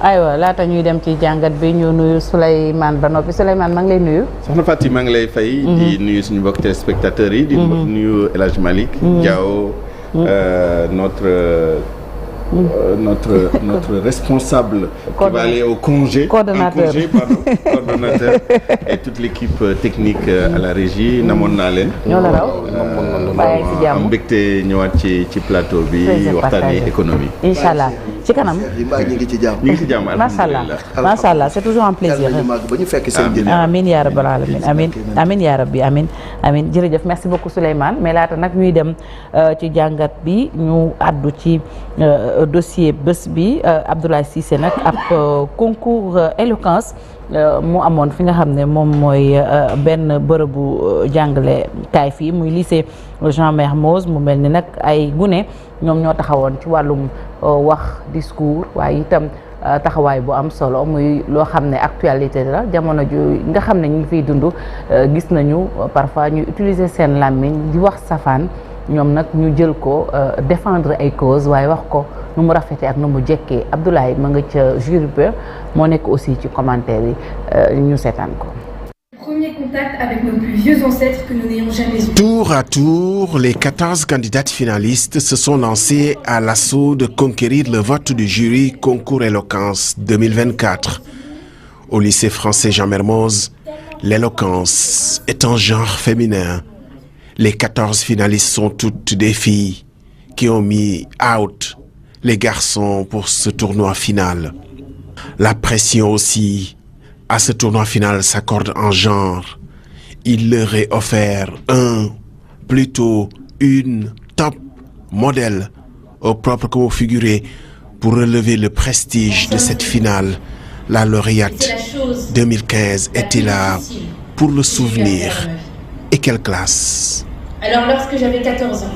aywa laata ñuy dem ci jàngat bi ñu nuyu Souleymane ba noppi Souleymane maa ngi lay nuyu. soxna Fatou maa ngi lay fay. di nuyu suñu mbokk téléspectateurs yi. di nuyu El Hadj Malick. Diao notre responsable. qui va aller au congé. coordonnateur coordonnateur et toute l'équipe technique à la régie namoon naa leen. ñoo la raw bàyyi ci jàmm am mbégte ñëwaat ci plateau bi waxtaanee économie. incha allah ci kanam. ñu ngi ci jàmm. ñu ngi ci jàmm macha allah c'est toujours un plaisir. amiin yaa rabbal alamin amiin yaa rabbi amiin jërëjëf merci beaucoup Souleymane mais laata nag ñuy dem ci jàngat bi ñu àddu ci dossier bés bi Abdoulaye Cissé nag ab concours éloquence mu amoon fi nga xam ne moom mooy benn bërëbu jàngale kaay fii muy lycée Jean Mermoz mu mel ni nag ay gune ñoom ñoo taxawoon ci wàllum wax discours waaye itam taxawaay bu am solo muy loo xam ne actualité la jamono ju nga xam ne ñu ngi fiy dund gis nañu parfois ñu utiliser seen làmmiñ di wax safaan ñoom nag ñu jël ko défendre ay cause waaye wax ko nu mu rafetee ak nu mu jekkee Abdoulaye ma nga ca jury ba moo nekk aussi ci commentaire yi ñu seetaan ko. Premier contact avec nos plus vieux ancêtres que nous n'ayons jamais eus. Tour à tour, les 14 candidates finalistes se sont lancées à l'assaut de conquérir le vote du jury Concours Éloquence 2024. Au lycée français Jean Mermoz, l'éloquence est un genre féminin. Les 14 finalistes sont toutes des filles qui ont mis out les garçons pour ce tournoi final. La pression aussi à ce tournoi final s'accorde en genre. Il leur est offert plutôt une top modèle au propre comme au figuré pour relever le prestige de cette finale. La lauréate 2015 était là pour le souvenir. Et quelle classe! Alors lorsque j'avais 14 ans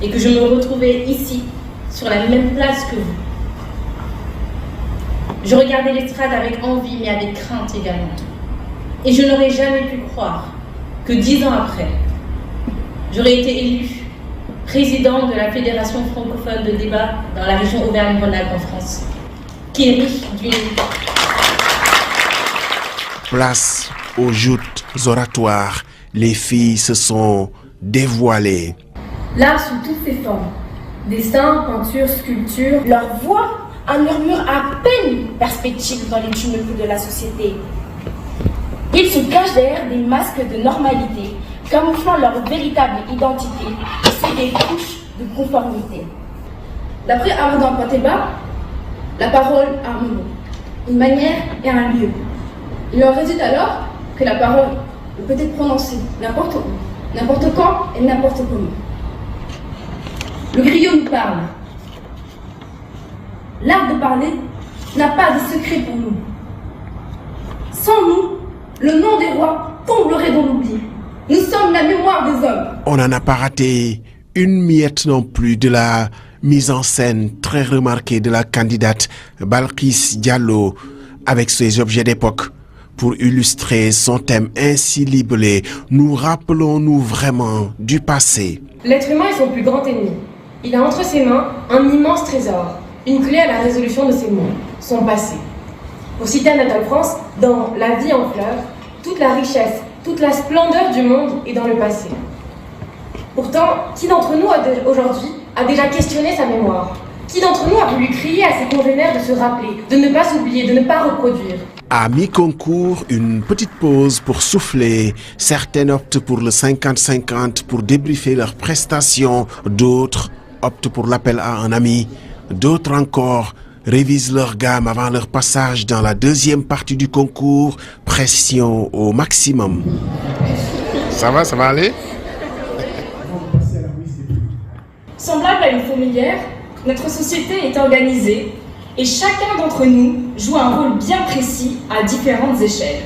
et que je me retrouvais ici, sur la même place que vous, je regardais l'estrade avec envie mais avec crainte également. Et je n'aurais jamais pu croire que 10 ans après, j'aurais été élue présidente de la Fédération francophone de débat dans la région Auvergne-Rhône-Alpes en France, qui est riche d'une... Place aux joutes oratoires, les filles se sont dévoilées. L'art sous toutes ses formes, dessin, peinture, sculpture, leur voix, un murmure à peine perspective dans les tumultes de la société. Ils se cachent derrière des masques de normalité, camouflant leur véritable identité et sous des couches de conformité. D'après Ardent Ponteba, la parole a un mot, une manière et un lieu. Il en résulte alors que la parole peut être prononcée n'importe où, n'importe quand et n'importe comment. Le griot nous parle. L'art de parler n'a pas de secret pour nous. Sans nous, le nom des rois tomberait dans l'oubli. Nous sommes la mémoire des hommes. On n'en a pas raté une miette non plus de la mise en scène très remarquée de la candidate Balkis Diallo avec ses objets d'époque. Pour illustrer son thème ainsi libellé, nous rappelons-nous vraiment du passé. L'être humain est son plus grand ennemi. Il a entre ses mains un immense trésor, une clé à la résolution de ses maux, son passé. Pour citer Anatole France, dans La vie en fleurs, toute la richesse, toute la splendeur du monde est dans le passé. Pourtant, qui d'entre nous aujourd'hui a déjà questionné sa mémoire? Qui d'entre nous a voulu crier à ses congénères de se rappeler, de ne pas s'oublier, de ne pas reproduire? À mi-concours, une petite pause pour souffler. Certaines optent pour le 50-50 pour débriefer leurs prestations. D'autres optent pour l'appel à un ami. D'autres encore révisent leur gamme avant leur passage dans la deuxième partie du concours. Pression au maximum. Ça va aller? Semblable à une fourmilière, notre société est organisée et chacun d'entre nous joue un rôle bien précis à différentes échelles.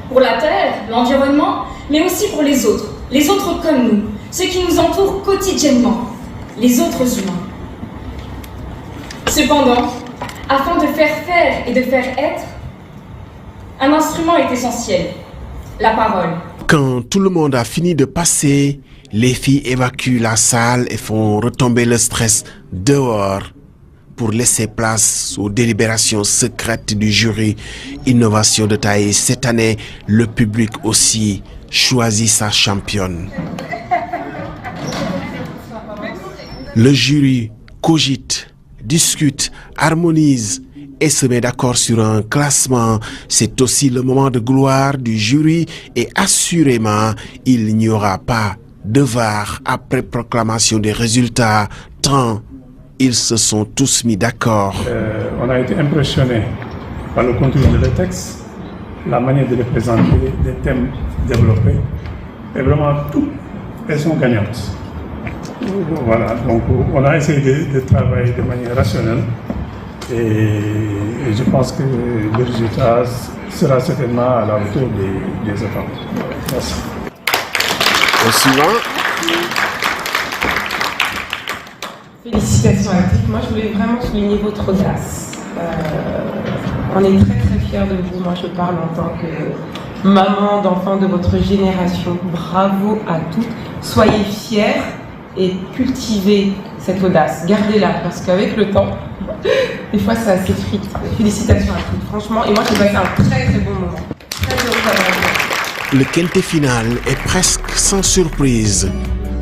Pour la Terre, l'environnement, mais aussi pour les autres comme nous, ceux qui nous entourent quotidiennement, les autres humains. Cependant, afin de faire faire et de faire être, un instrument est essentiel, la parole. Quand tout le monde a fini de passer, les filles évacuent la salle et font retomber le stress dehors pour laisser place aux délibérations secrètes du jury. Innovation de taille. Cette année, le public aussi choisit sa championne. Le jury cogite, discute, harmonise et se met d'accord sur un classement. C'est aussi le moment de gloire du jury et assurément, il n'y aura pas de VAR après proclamation des résultats, tant ils se sont tous mis d'accord. On a été impressionnés par le contenu de texte, la manière de les présenter, les thèmes développés, et vraiment toutes elles sont gagnantes. Voilà, donc on a essayé de travailler de manière rationnelle et je pense que le résultat sera certainement à la hauteur des attentes. Merci. Au suivant. Félicitations à tous. Moi, je voulais vraiment souligner votre audace. On est très très fiers de vous. Moi, je parle en tant que maman d'enfants de votre génération. Bravo à toutes. Soyez fiers et cultivez cette audace. Gardez-la parce qu'avec le temps, des fois, ça s'effrite. Félicitations à toutes, franchement. Et moi, j'ai passé un très très bon moment. Très heureux d'avoir été. Le quintet final est presque sans surprise.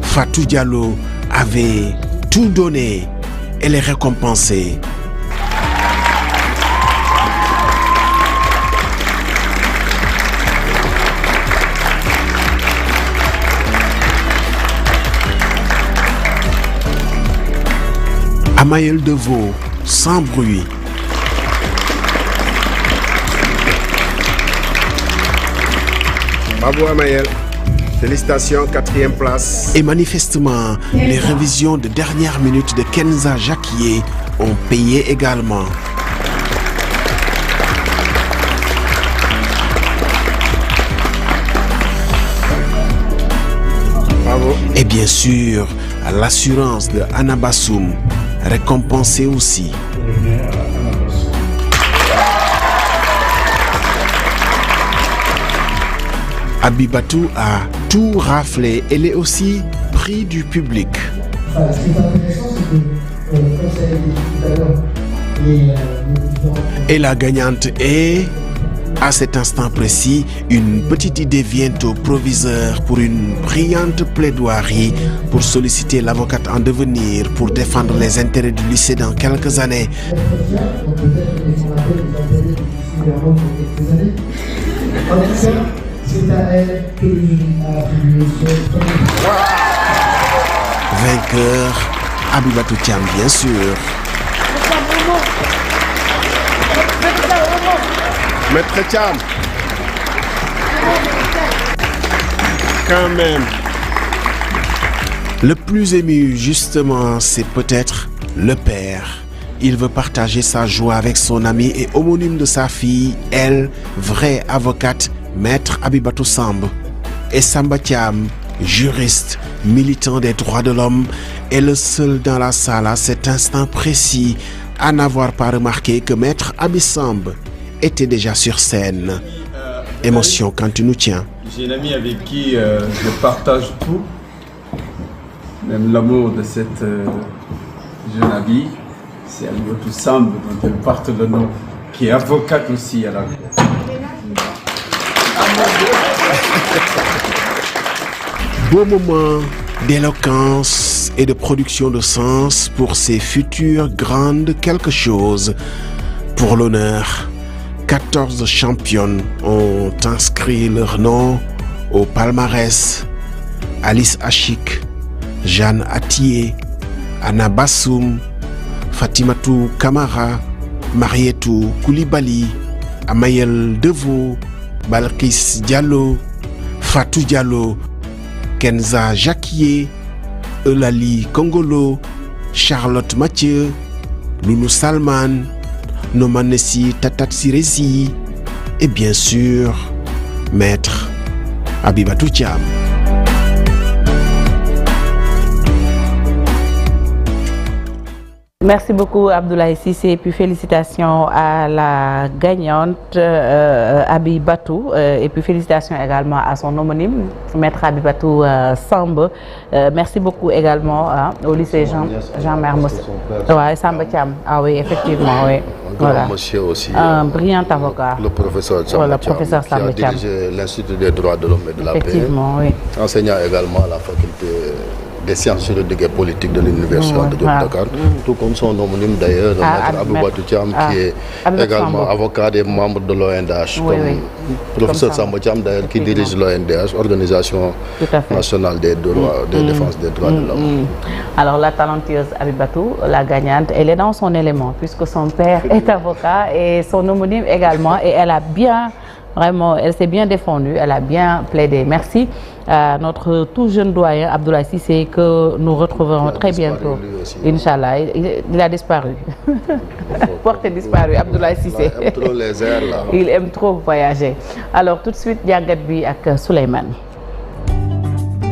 Fatou Diallo avait tout donné. Elle est récompensée. Amaël Deveau, sans bruit. Bravo Amaël. Félicitations, 4e place. Et manifestement, les révisions de dernière minute de Kenza Jacquier ont payé également. Bravo. Et bien sûr, l'assurance de Anna Bassoum, récompensée aussi. Abibatou a tout raflé. Elle est aussi prix du public. Ce qui est intéressant, c'est que, comme ça a été dit tout à l'heure, et la gagnante est, à cet instant précis, une petite idée vient au proviseur pour une brillante plaidoirie pour solliciter l'avocate en devenir pour défendre les intérêts du lycée dans quelques années. donc peut-être les qu'on appelle les intérêts du lycée Vermont pour quelques années. En tout cas, c'est à elle que le jury a attribué ce premier. Vainqueur, Abibatou Thiam, bien sûr. Maître Thiam. Quand même. Le plus ému, justement, c'est peut-être le père. Il veut partager sa joie avec son ami et homonyme de sa fille, elle, vraie avocate, Maître Abibatou Samb. Et Samba Thiam, juriste, militant des droits de l'homme, est le seul dans la salle à cet instant précis à n'avoir pas remarqué que Maître Abi Samb était déjà sur scène. Émotion quand tu nous tiens. J'ai une amie avec qui je partage tout, même l'amour de cette jeune amie. C'est Abibatou Samb dont elle porte le nom, qui est avocate aussi à la cour. Beau moment d'éloquence et de production de sens pour ces futures grandes quelque chose. Pour l'honneur, 14 championnes ont inscrit leur nom au palmarès. Alice Achik, Jeanne Atié, Anna Bassoum, Fatimatou Kamara, Marietou Koulibaly, Amaël Deveau, Balkis Diallo, Fatou Diallo, Kenza Jacquier, Eulalie Kongolo, Charlotte Mathieu, Loulou Salman, Nomanessi Tatatsiresi et bien sûr, Maître Abibatou Thiam. Merci beaucoup Abdoulaye Cissé et puis félicitations à la gagnante Abibatou et puis félicitations également à son homonyme maître Abibatou Samb. Merci beaucoup également au lycée Jean Mermoz. Ouais, Samba Thiam. Ah oui, effectivement, oui. Voilà. Monsieur aussi. Un brillant avocat. Le professeur Samba Thiam, qui a dirigé l'Institut des droits de l'homme et de la paix. Effectivement, oui. Enseignant également à la faculté des sciences juridiques et politiques de l'Université de Dakar, tout comme son homonyme d'ailleurs, maître Abibatou Thiam, qui est également avocat et membre de l'ONDH, comme professeur Samba Thiam d'ailleurs, qui dirige l'ONDH, Organisation nationale des droits, de défense des droits de l'homme. Alors la talentueuse Abibatou, la gagnante, elle est dans son élément, puisque son père est avocat et son homonyme également, et elle a bien... Vraiment, elle s'est bien défendue, elle a bien plaidé. Merci à notre tout jeune doyen Abdoulaye Cissé que nous retrouverons très bientôt. Inch'Allah, il a disparu. Porté disparu, Abdoulaye Cissé. Il aime trop les airs là. Il aime trop voyager. Alors tout de suite, jàngat bi ak Souleymane.